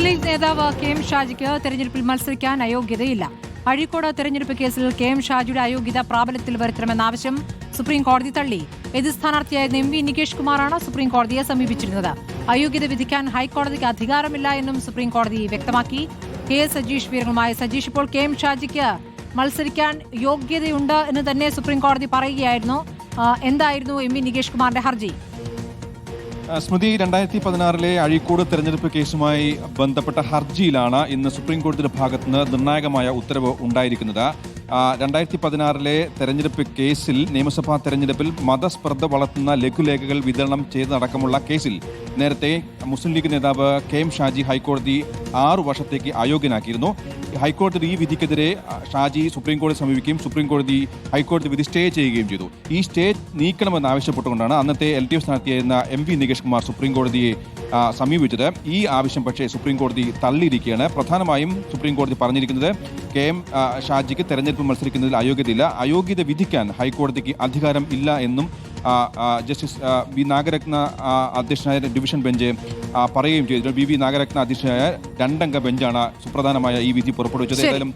മുസ്ലിം league നേതാവ് K M ഷാജിക്ക് തെരഞ്ഞെടുപ്പിൽ മത്സരിക്കാൻ അയോഗ്യതയില്ല. അഴീക്കോട് തെരഞ്ഞെടുപ്പ് കേസിൽ കെ എം ഷാജിയുടെ അയോഗ്യത പ്രാബല്യത്തിൽ വരുത്തണമെന്ന ആവശ്യം സുപ്രീം കോടതി തള്ളി. എതിർ സ്ഥാനാർത്ഥിയായിരുന്ന എം വി നികേഷ് കുമാറാണ് സുപ്രീം കോടതിയെ സമീപിച്ചിരുന്നത്. അയോഗ്യത വിധിക്കാൻ ഹൈക്കോടതിക്ക് അധികാരമില്ല എന്നും സുപ്രീം കോടതി വ്യക്തമാക്കി. കെ എസ് സജീഷ് വിവരങ്ങളുമായി. സജീഷ്, ഇപ്പോൾ കെ എം ഷാജിക്ക് മത്സരിക്കാൻ യോഗ്യതയുണ്ട് എന്ന് തന്നെ സുപ്രീം കോടതി പറയുകയായിരുന്നു. എന്തായിരുന്നു എം വി നികേഷ് കുമാറിന്റെ ഹർജി? സ്മൃതി, 2016 അഴീക്കോട് തെരഞ്ഞെടുപ്പ് കേസുമായി ബന്ധപ്പെട്ട ഹർജിയിലാണ് ഇന്ന് സുപ്രീം കോടതിയുടെ ഭാഗത്തുനിന്ന് നിർണായകമായ ഉത്തരവ് ഉണ്ടായിരിക്കുന്നത്. 2016 തെരഞ്ഞെടുപ്പ് കേസിൽ നിയമസഭാ തെരഞ്ഞെടുപ്പിൽ മതസ്പർദ്ധ വളർത്തുന്ന ലഘുലേഖകൾ വിതരണം ചെയ്തതടക്കമുള്ള കേസിൽ നേരത്തെ മുസ്ലിം ലീഗ് നേതാവ് കെ എം ഷാജി ഹൈക്കോടതി 6 വർഷത്തേക്ക് അയോഗ്യനാക്കിയിരുന്നു. ഹൈക്കോടതി ഈ വിധിക്കെതിരെ ഷാജി സുപ്രീം കോടതി സമീപിക്കുകയും സുപ്രീം കോടതി ഹൈക്കോടതി വിധി സ്റ്റേ ചെയ്യുകയും ചെയ്തു. ഈ സ്റ്റേ നീക്കണമെന്ന് ആവശ്യപ്പെട്ടുകൊണ്ടാണ് അന്നത്തെ LDF സ്ഥാനാർത്ഥിയായിരുന്ന M V Nikesh Kumar supreme കോടതിയെ സമീപിച്ചത്. ഈ ആവശ്യം പക്ഷേ സുപ്രീം കോടതി തള്ളിയിരിക്കുകയാണ്. പ്രധാനമായും സുപ്രീം കോടതി പറഞ്ഞിരിക്കുന്നത് കെ എം ഷാജിക്ക് തെരഞ്ഞെടുപ്പ് മത്സരിക്കുന്നതിൽ അയോഗ്യതയില്ല, അയോഗ്യത വിധിക്കാൻ ഹൈക്കോടതിക്ക് അധികാരം ഇല്ല എന്നും ജസ്റ്റിസ് വി നാഗരത്ന അധ്യക്ഷനായ ഡിവിഷൻ ബെഞ്ച് പറയുകയും ചെയ്തു. വി നാഗരത്ന അധ്യക്ഷനായ 2-അംഗ ബെഞ്ചാണ് സുപ്രധാനമായ ഈ വിധി പുറപ്പെടുവിച്ചത്. ഏതായാലും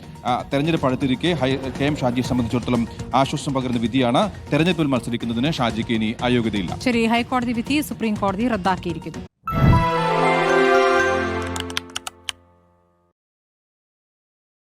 തെരഞ്ഞെടുപ്പ് അടുത്തിരിക്കെ കെ എം ഷാജിയെ സംബന്ധിച്ചിടത്തോളം ആശ്വാസം പകരുന്ന വിധിയാണ്. തെരഞ്ഞെടുപ്പിൽ മത്സരിക്കുന്നതിന് ഷാജിക്ക് ഇനി അയോഗ്യതയില്ല. ശരി, ഹൈക്കോടതി വിധി സുപ്രീം കോടതി റദ്ദാക്കിയിരിക്കുന്നു.